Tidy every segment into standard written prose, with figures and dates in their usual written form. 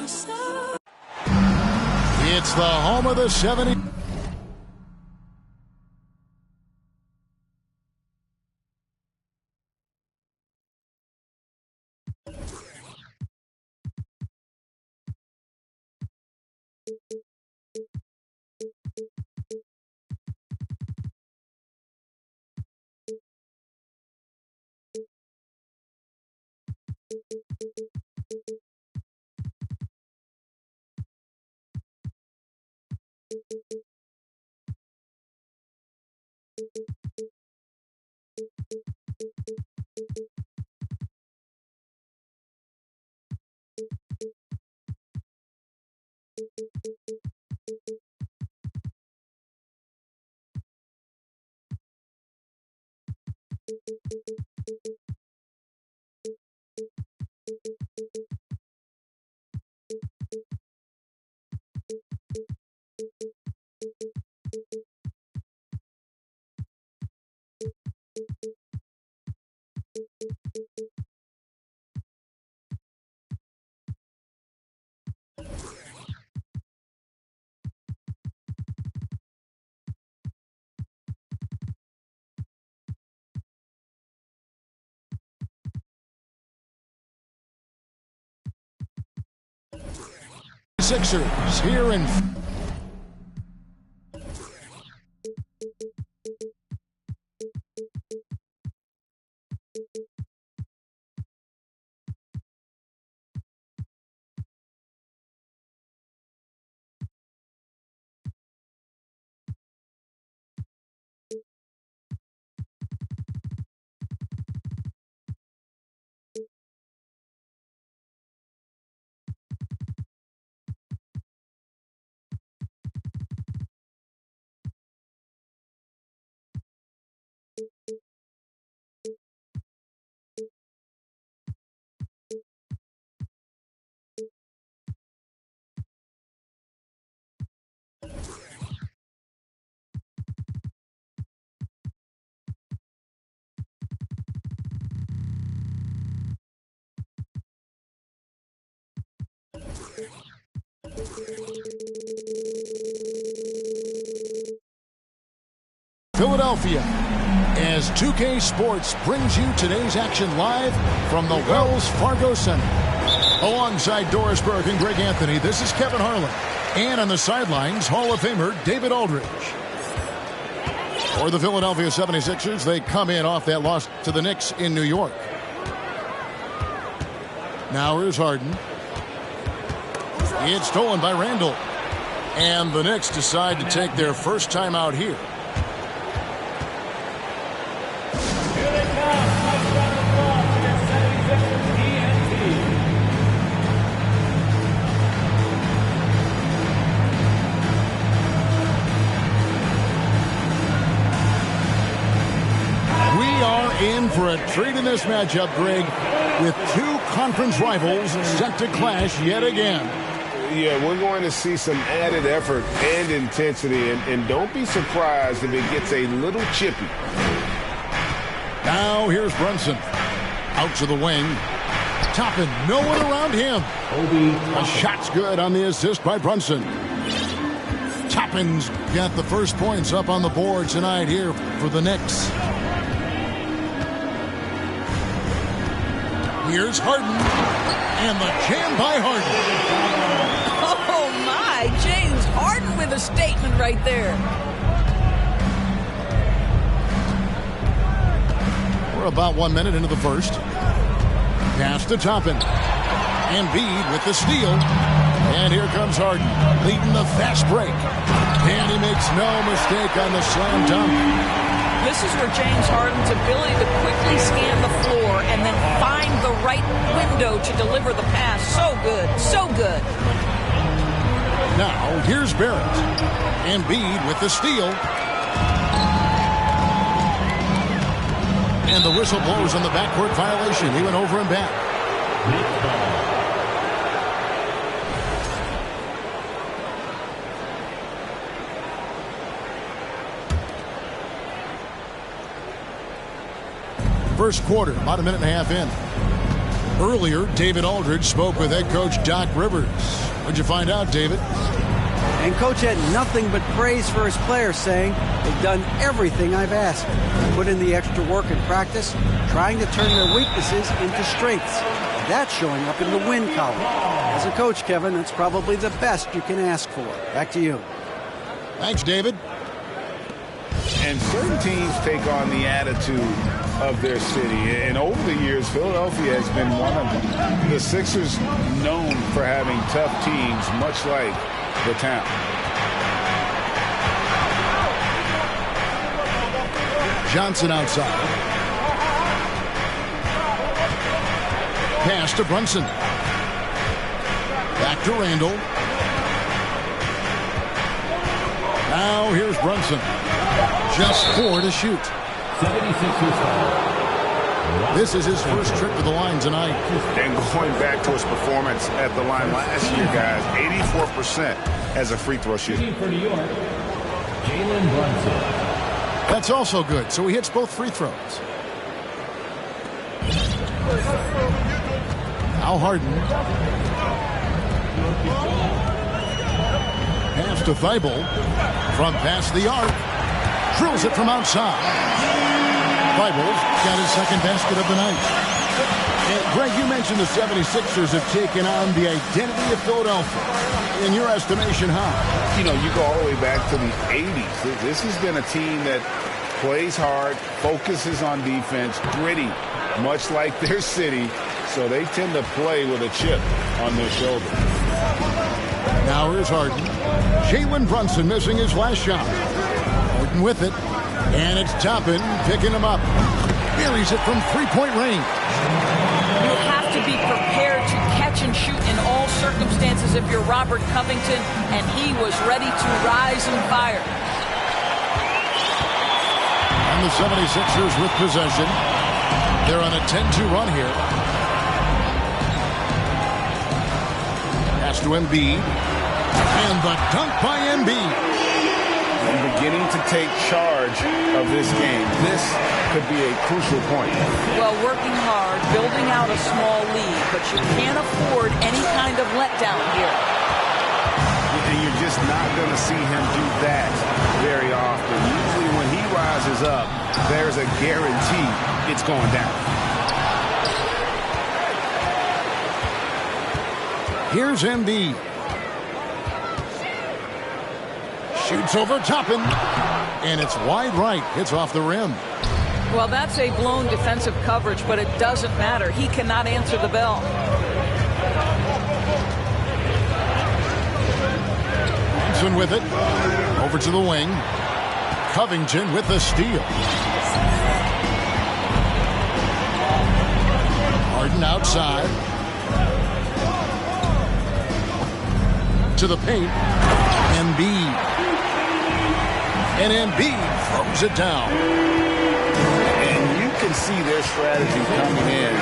It's the home of the 70. Sixers here in Philadelphia, as 2K Sports brings you today's action live from the Wells Fargo Center. Alongside Doris Burke and Greg Anthony, this is Kevin Harlan. And on the sidelines, Hall of Famer David Aldridge. For the Philadelphia 76ers, they come in off that loss to the Knicks in New York. Now here's Harden. It's stolen by Randall. And the Knicks decide to take their first time out here. In for a treat in this matchup, Greg, with two conference rivals set to clash yet again. Yeah, we're going to see some added effort and intensity, and don't be surprised if it gets a little chippy. Now here's Brunson. Out to the wing. Toppin, no one around him. A shot's good on the assist by Brunson. Toppin's got the first points up on the board tonight here for the Knicks. Here's Harden, and the jam by Harden. Oh, my. James Harden with a statement right there. We're about 1 minute into the first. Pass to Toppin. Embiid with the steal. And here comes Harden, leading the fast break. And he makes no mistake on the slam dunk. This is where James Harden's ability to quickly scan the floor and then find the right window to deliver the pass. So good, so good. Now, here's Barrett. Embiid with the steal. And the whistle blows on the backcourt violation. He went over and back. First quarter, about a minute and a half in. Earlier, David Aldridge spoke with head coach Doc Rivers. What'd you find out, David? And coach had nothing but praise for his players, saying, "They've done everything I've asked. Put in the extra work in practice, trying to turn their weaknesses into strengths. That's showing up in the win column." As a coach, Kevin, that's probably the best you can ask for. Back to you. Thanks, David. And certain teams take on the attitude of their city. And over the years, Philadelphia has been one of them. The Sixers known for having tough teams, much like the town. Johnson outside. Pass to Brunson. Back to Randall. Now here's Brunson. Just 4 to shoot. 76ers foul. This is his first trip to the line tonight. And going back to his performance at the line last year, guys, 84% as a free throw shooter. For New York, Jalen Brunson. That's also good, so he hits both free throws. Al Harden. Pass to Thibault. From past the arc. Drills it from outside. Thibault got his second basket of the night. And Greg, you mentioned the 76ers have taken on the identity of Philadelphia. In your estimation, how? You know, you go all the way back to the 80s. This has been a team that plays hard, focuses on defense, gritty, much like their city. So they tend to play with a chip on their shoulder. Now here's Harden. Jalen Brunson missing his last shot. Harden with it. And it's Toppin picking him up. Buries it from three-point range. You have to be prepared to catch and shoot in all circumstances if you're Robert Covington, and he was ready to rise and fire. And the 76ers with possession. They're on a 10-2 run here. Pass to Embiid. And the dunk by Embiid. And beginning to take charge of this game. This could be a crucial point. Well, working hard, building out a small lead, but you can't afford any kind of letdown here. And you're just not going to see him do that very often. Usually when he rises up, there's a guarantee it's going down. Here's Embiid. Shoots over Toppin. And it's wide right. Hits off the rim. Well, that's a blown defensive coverage, but it doesn't matter. He cannot answer the bell. Brunson with it. Over to the wing. Covington with the steal. Harden outside. To the paint. Embiid. And Embiid throws it down. And you can see their strategy coming in.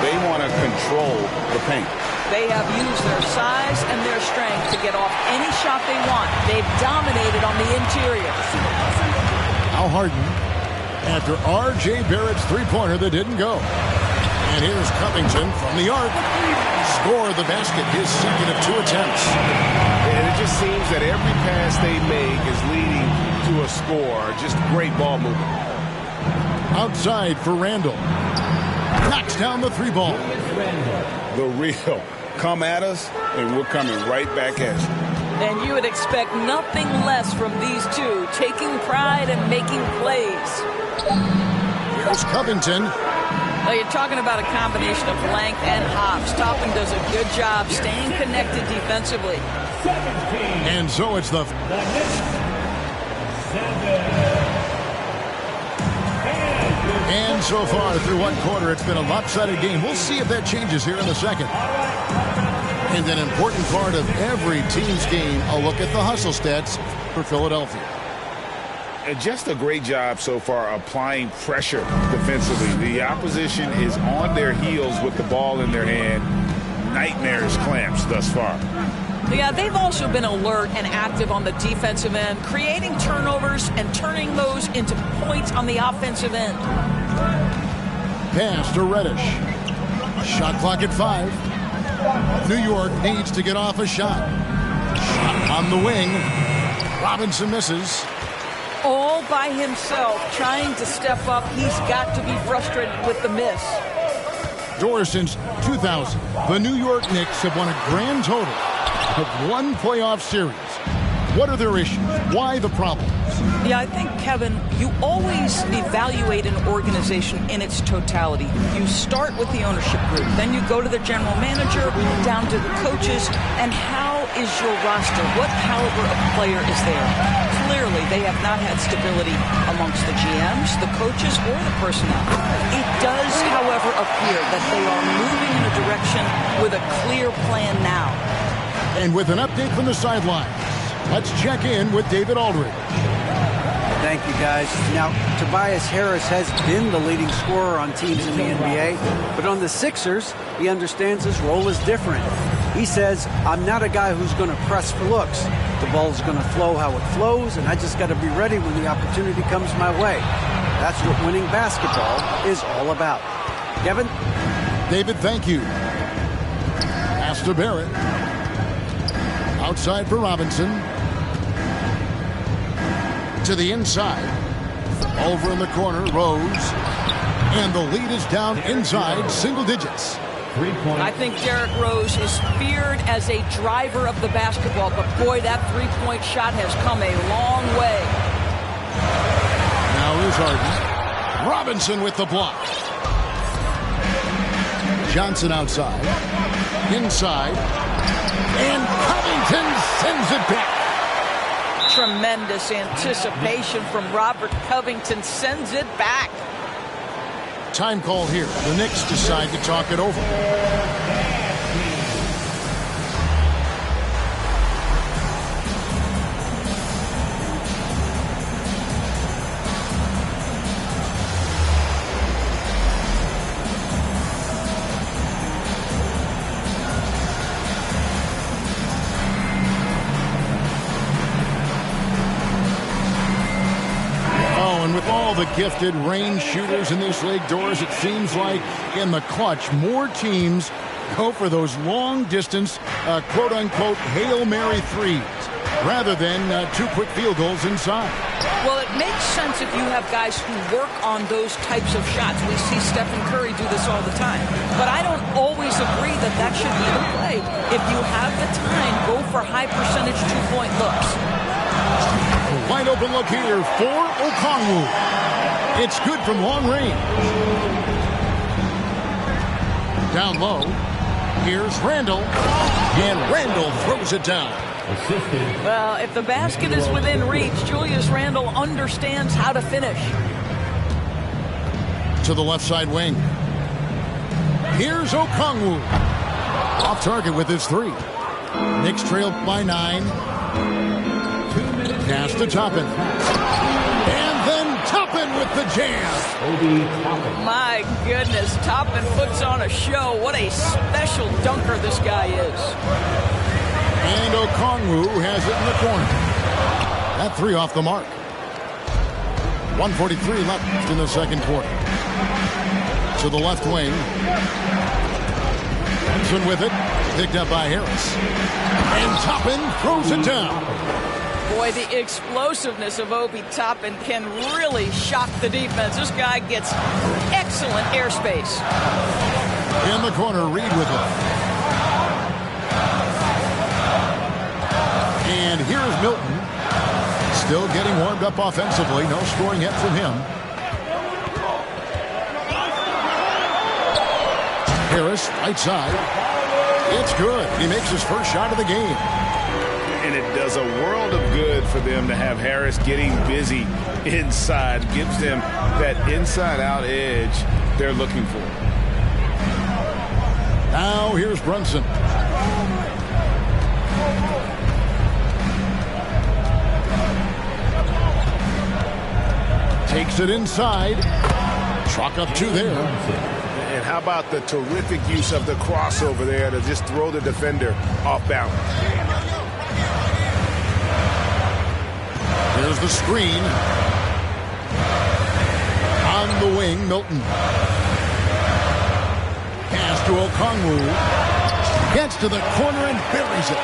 They want to control the paint. They have used their size and their strength to get off any shot they want. They've dominated on the interior. Al Harden after R.J. Barrett's three-pointer that didn't go. And here's Covington from the arc. Score the basket, his second of 2 attempts. And it just seems that every pass they make is leading to a score. Just great ball movement. Outside for Randall. Knocks down the three ball. The real. Come at us, and we're coming right back at you. And you would expect nothing less from these two, taking pride and making plays. Here's Covington. Well, you're talking about a combination of length and hops. Toppin does a good job staying connected defensively. And so it's the... And so far through one quarter, it's been a lopsided game. We'll see if that changes here in the second. And an important part of every team's game, a look at the hustle stats for Philadelphia. Just a great job so far applying pressure defensively. The opposition is on their heels with the ball in their hand. Nightmares clamps thus far. Yeah, they've also been alert and active on the defensive end, creating turnovers and turning those into points on the offensive end. Pass to Reddish. Shot clock at 5. New York needs to get off a shot. Shot on the wing. Robinson misses. All by himself, trying to step up. He's got to be frustrated with the miss. Doris, since 2000, the New York Knicks have won a grand total of 1 playoff series. What are their issues? Why the problems? Yeah, I think, Kevin, you always evaluate an organization in its totality. You start with the ownership group, then you go to the general manager, down to the coaches, and how is your roster? What caliber of player is there? Clearly, they have not had stability amongst the GMs, the coaches, or the personnel. It does, however, appear that they are moving in a direction with a clear plan now. And with an update from the sidelines, let's check in with David Aldridge. Thank you, guys. Now, Tobias Harris has been the leading scorer on teams in the NBA, but on the Sixers, he understands his role is different. He says, I'm not a guy who's going to press for looks. The ball's going to flow how it flows, and I just got to be ready when the opportunity comes my way. That's what winning basketball is all about. Kevin? David, thank you. Pass to Barrett. Outside for Robinson. To the inside. Over in the corner, Rose. And the lead is down inside, single digits. 3-point. I think Derrick Rose is feared as a driver of the basketball, but boy, that three-point shot has come a long way. Now here's Harden. Robinson with the block. Johnson outside. Inside. And Covington sends it back. Tremendous anticipation from Robert Covington, sends it back. Time call here. The Knicks decide to talk it over. The gifted range shooters in this league, Doris, it seems like in the clutch, more teams go for those long-distance, quote-unquote, Hail Mary threes rather than 2 quick field goals inside. Well, it makes sense if you have guys who work on those types of shots. We see Stephen Curry do this all the time. But I don't always agree that that should be the play. If you have the time, go for high-percentage 2-point looks. Wide open look here for Okongwu. It's good from long range. Down low. Here's Randall. And Randall throws it down. Assisted. Well, if the basket is within reach, Julius Randle understands how to finish. To the left side wing. Here's Okongwu. Off target with his 3. Knicks trail by 9. Pass to Toppin. And then Toppin with the jam. Obi Toppin. My goodness, Toppin puts on a show. What a special dunker this guy is. And Okongwu has it in the corner. That 3 off the mark. 1:43 left in the second quarter. To the left wing. Benson with it. Picked up by Harris. And Toppin throws it down. Boy, the explosiveness of Obi Toppin can really shock the defense. This guy gets excellent airspace. In the corner, Reed with it. And here's Milton. Still getting warmed up offensively. No scoring yet from him. Harris, right side. It's good. He makes his first shot of the game. And it does a world of good for them to have Harris getting busy inside. Gives them that inside-out edge they're looking for. Now here's Brunson. Takes it inside. Chalk up 2 there. And how about the terrific use of the crossover there to just throw the defender off balance. There's the screen. On the wing, Milton. Pass to Okongwu. Gets to the corner and buries it.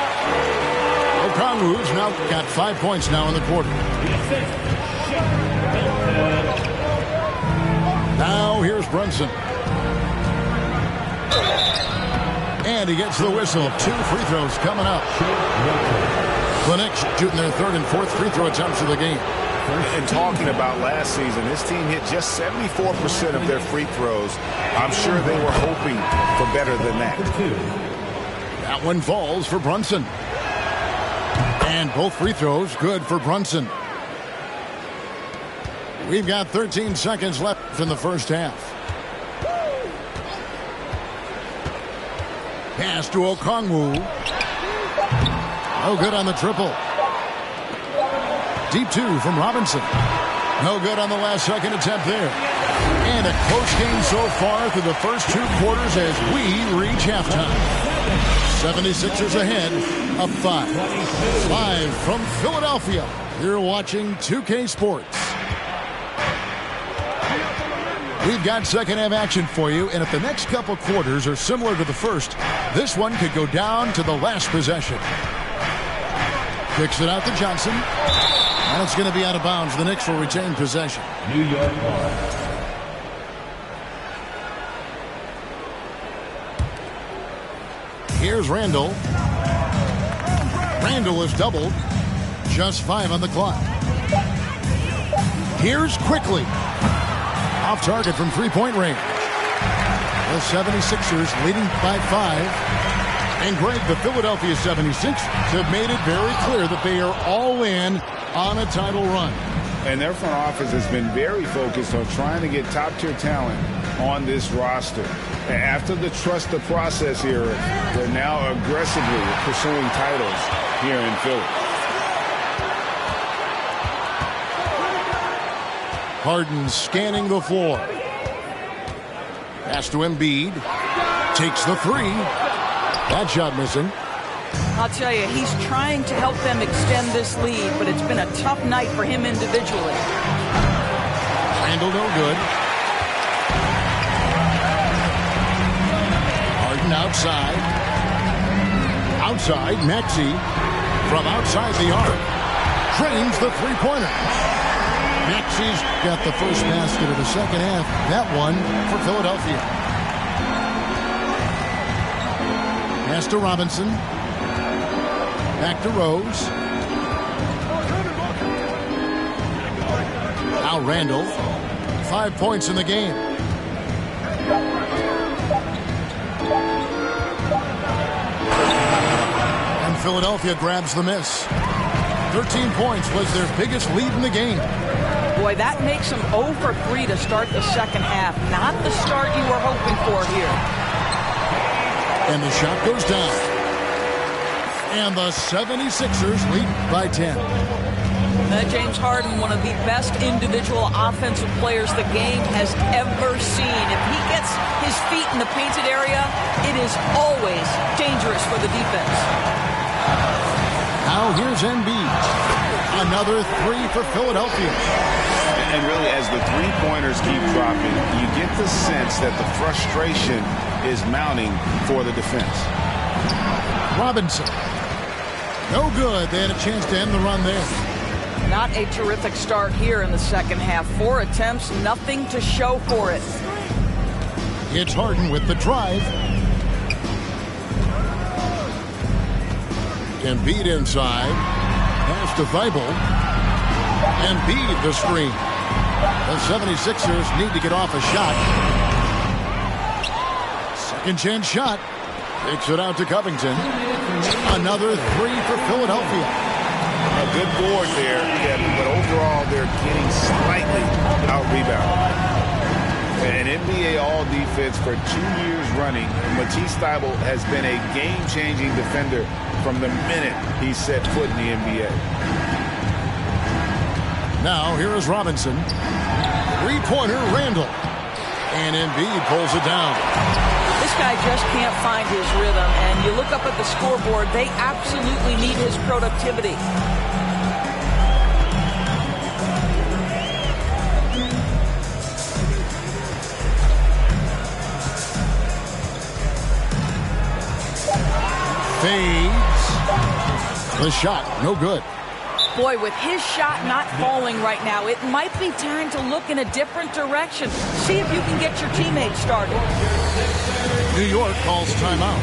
Okongwu's now got 5 points now in the quarter. Now here's Brunson. And he gets the whistle. 2 free throws coming up. Clinics shooting their 3rd and 4th free throw attempts of the game. And talking about last season, this team hit just 74% of their free throws. I'm sure they were hoping for better than that. That one falls for Brunson. And both free throws good for Brunson. We've got 13 seconds left in the first half. Pass to Okongwu. No good on the triple. Deep 2 from Robinson. No good on the last second attempt there. And a close game so far through the first 2 quarters as we reach halftime. 76ers ahead, up 5. Live from Philadelphia, you're watching 2K Sports. We've got second half action for you, and if the next couple quarters are similar to the first, this one could go down to the last possession. Kicks it out to Johnson. And it's going to be out of bounds. The Knicks will retain possession. New York ball. Here's Randall. Randall is doubled. Just 5 on the clock. Here's Quickly. Off target from 3-point range. The 76ers leading by 5. And Greg, the Philadelphia 76ers have made it very clear that they are all in on a title run. And their front office has been very focused on trying to get top-tier talent on this roster. After the trust the process era, they're now aggressively pursuing titles here in Philly. Harden scanning the floor. Pass to Embiid. Takes the 3. That shot missing. I'll tell you, he's trying to help them extend this lead, but it's been a tough night for him individually. Randall no good. Harden outside. Outside, Maxey from outside the arc. Drains the 3-pointer. Maxey's got the first basket of the second half. That one for Philadelphia. Pass to Robinson. Back to Rose. Now Randall. 5 points in the game. And Philadelphia grabs the miss. 13 points was their biggest lead in the game. Boy, that makes them 0 for 3 to start the second half. Not the start you were hoping for here. And the shot goes down. And the 76ers lead by 10. James Harden, one of the best individual offensive players the game has ever seen. If he gets his feet in the painted area, it is always dangerous for the defense. Now here's Embiid. Another 3 for Philadelphia. And really, as the 3-pointers keep dropping, you get the sense that the frustration is mounting for the defense. Robinson. No good. They had a chance to end the run there. Not a terrific start here in the second half. 4 attempts, nothing to show for it. It's Harden with the drive. Embiid inside. Pass to Thibault. Embiid the screen. The 76ers need to get off a shot. Second chance shot. Takes it out to Covington. Another 3 for Philadelphia. A good board there, Kevin, but overall they're getting slightly out-rebounded. An NBA All-Defense for 2 years running, Matisse Thybulle has been a game-changing defender from the minute he set foot in the NBA. Now here is Robinson. 3-pointer Randall. And Embiid pulls it down. This guy just can't find his rhythm, and you look up at the scoreboard, they absolutely need his productivity. Fades. The shot, no good. Boy, with his shot not falling right now, it might be time to look in a different direction. See if you can get your teammates started. New York calls timeout.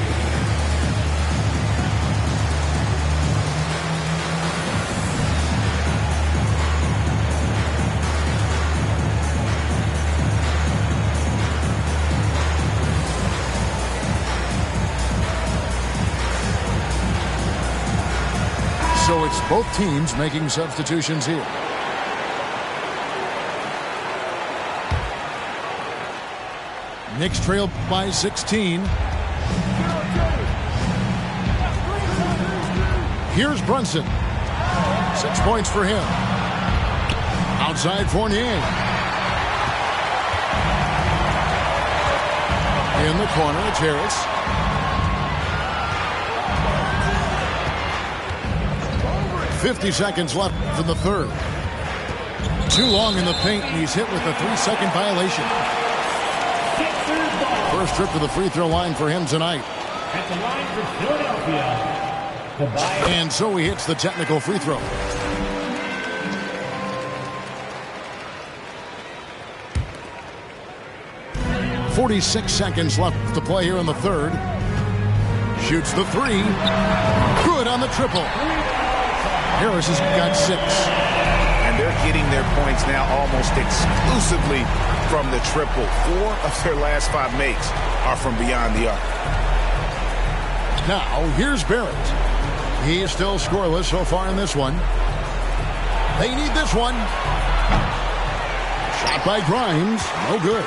So it's both teams making substitutions here. Knicks trail by 16. Here's Brunson. 6 points for him. Outside Fournier. In the corner, it's Harris. .50 seconds left in the third. Too long in the paint, and he's hit with a 3-second violation. First trip to the free throw line for him tonight. At the line for Philadelphia. And so he hits the technical free throw. .46 seconds left to play here in the third. Shoots the three. Good on the triple. Harris has got 6. And they're getting their points now almost exclusively from the triple. 4 of their last 5 makes are from beyond the arc. Now, here's Barrett. He is still scoreless so far in this one. They need this one. Shot by Grimes. No good.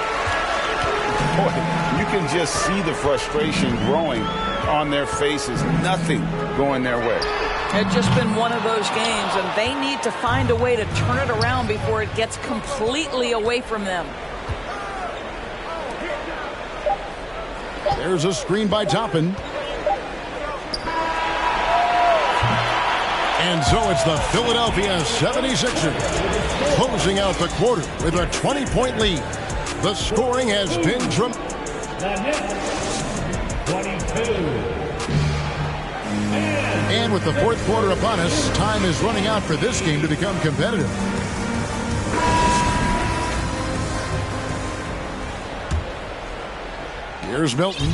Boy, you can just see the frustration growing on their faces. Nothing going their way. It's just been one of those games, and they need to find a way to turn it around before it gets completely away from them. There's a screen by Toppin. And so it's the Philadelphia 76ers closing out the quarter with a 20-point lead. The scoring has been tremendous. The Knicks, 22. And with the fourth quarter upon us, time is running out for this game to become competitive. Here's Milton.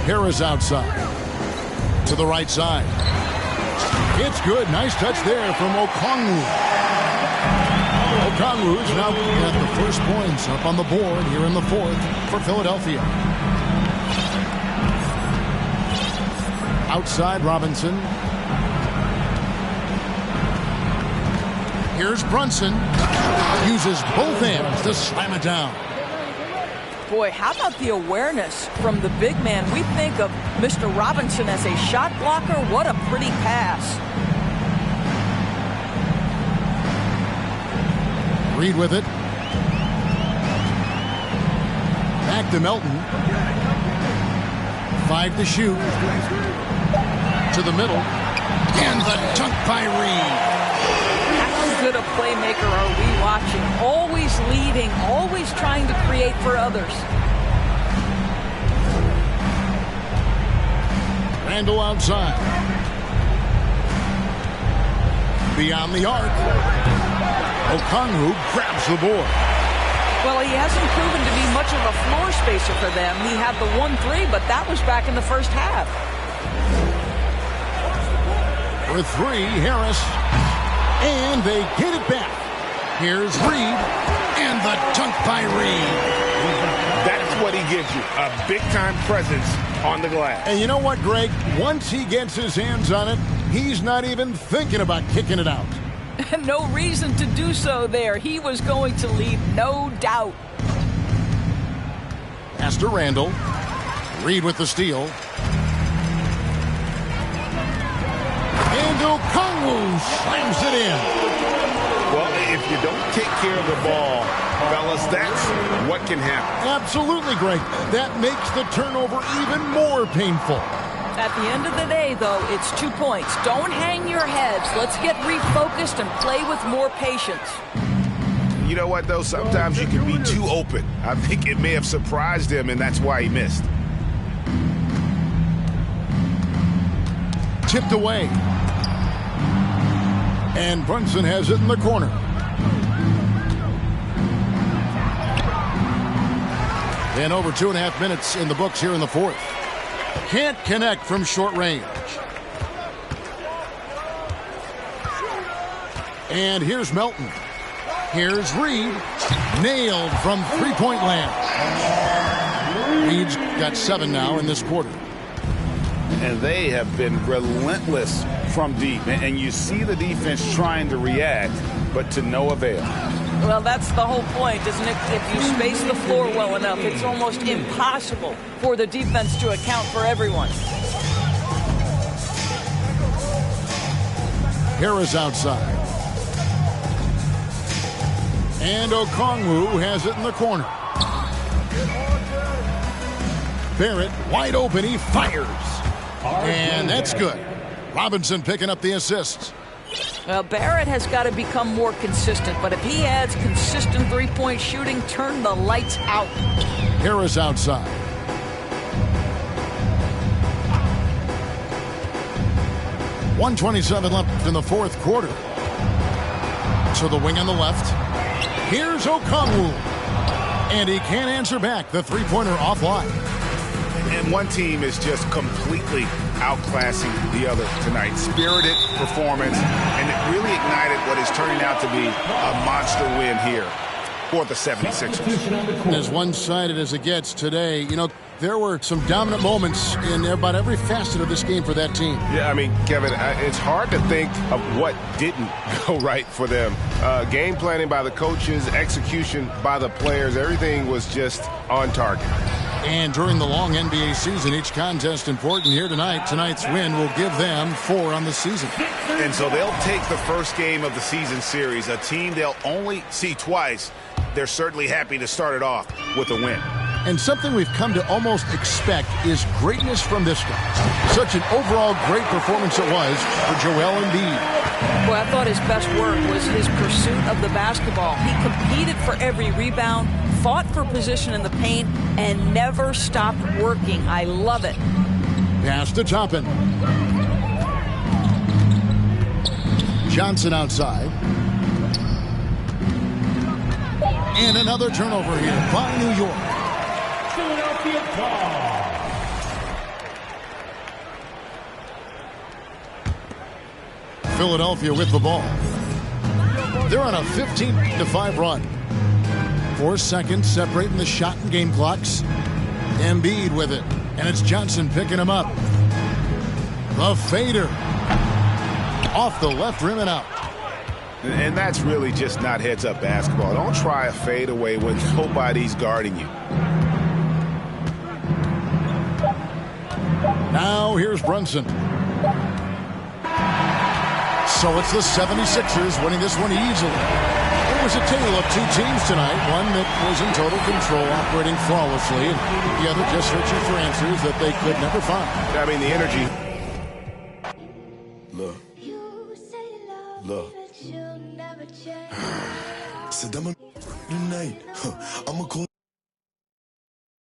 Harris outside. To the right side. It's good. Nice touch there from Okongwu. Okongwu is now got the first points up on the board here in the fourth for Philadelphia. Outside Robinson. Here's Brunson. Uses both hands to slam it down. Boy, how about the awareness from the big man? We think of Mr. Robinson as a shot blocker. What a pretty pass. Reed with it. Back to Melton. 5 to shoot. To the middle. And the dunk by Reed. How good a playmaker are we watching? Always leading, always trying to create for others. Randall outside. Beyond the arc. Okongwu grabs the board. Well, he hasn't proven to be much of a floor spacer for them. He had the 1-3, but that was back in the first half. For 3, Harris. And they get it back. Here's Reed. And the dunk by Reed. That's what he gives you, a big-time presence on the glass. And you know what, Greg? Once he gets his hands on it, he's not even thinking about kicking it out. No reason to do so there. He was going to lead, no doubt. Pass to Randall. Reed with the steal. And Okongwu slams it in. Well, if you don't take care of the ball, fellas, that's what can happen. Absolutely, Greg. That makes the turnover even more painful. At the end of the day, though, it's 2 points. Don't hang your heads. Let's get refocused and play with more patience. You know what, though? Sometimes you can be too open. I think it may have surprised him, and that's why he missed. tipped away. And Brunson has it in the corner. And over 2.5 minutes in the books here in the fourth. Can't connect from short range. And here's Melton. Here's Reed. Nailed from three-point land. Reed's got 7 now in this quarter. And they have been relentless from deep. And you see the defense trying to react, but to no avail. Well, that's the whole point, isn't it? If you space the floor well enough, it's almost impossible for the defense to account for everyone. Harris outside. And Okongwu has it in the corner. Barrett wide open. He fires. And that's good. Robinson picking up the assists. Well, Barrett has got to become more consistent, but if he adds consistent three-point shooting, turn the lights out. Harris outside. .127 left in the fourth quarter. So the wing on the left. Here's Okongwu. And he can't answer back. The three-pointer offline. And one team is just completely outclassing the other tonight. Spirited performance, and it really ignited what is turning out to be a monster win here for the 76ers. As one-sided as it gets today, you know, there were some dominant moments in about every facet of this game for that team. Yeah, I mean, Kevin, it's hard to think of what didn't go right for them. Game planning by the coaches, execution by the players, everything was just on target. And during the long NBA season, each contest important here tonight. Tonight's win will give them 4 on the season. And so they'll take the first game of the season series, a team they'll only see twice. They're certainly happy to start it off with a win. And something we've come to almost expect is greatness from this guy. Such an overall great performance it was for Joel Embiid. Well, I thought his best work was his pursuit of the basketball. He competed for every rebound, fought for position in the paint, and never stopped working. I love it. Pass to Toppin. Johnson outside. And another turnover here by New York. Philadelphia ball. Philadelphia with the ball. They're on a 15-5 run. 4 seconds separating the shot and game clocks. Embiid with it. And it's Johnson picking him up. The fader. Off the left rim and out. And that's really just not heads-up basketball. Don't try a fadeaway when nobody's guarding you. Now here's Brunson. So it's the 76ers winning this one easily. It was a tale of 2 teams tonight. One that was in total control, operating flawlessly, and the other just searching for answers that they could never find. I mean, the energy. Look. Said I'm a tonight. I'm a cool.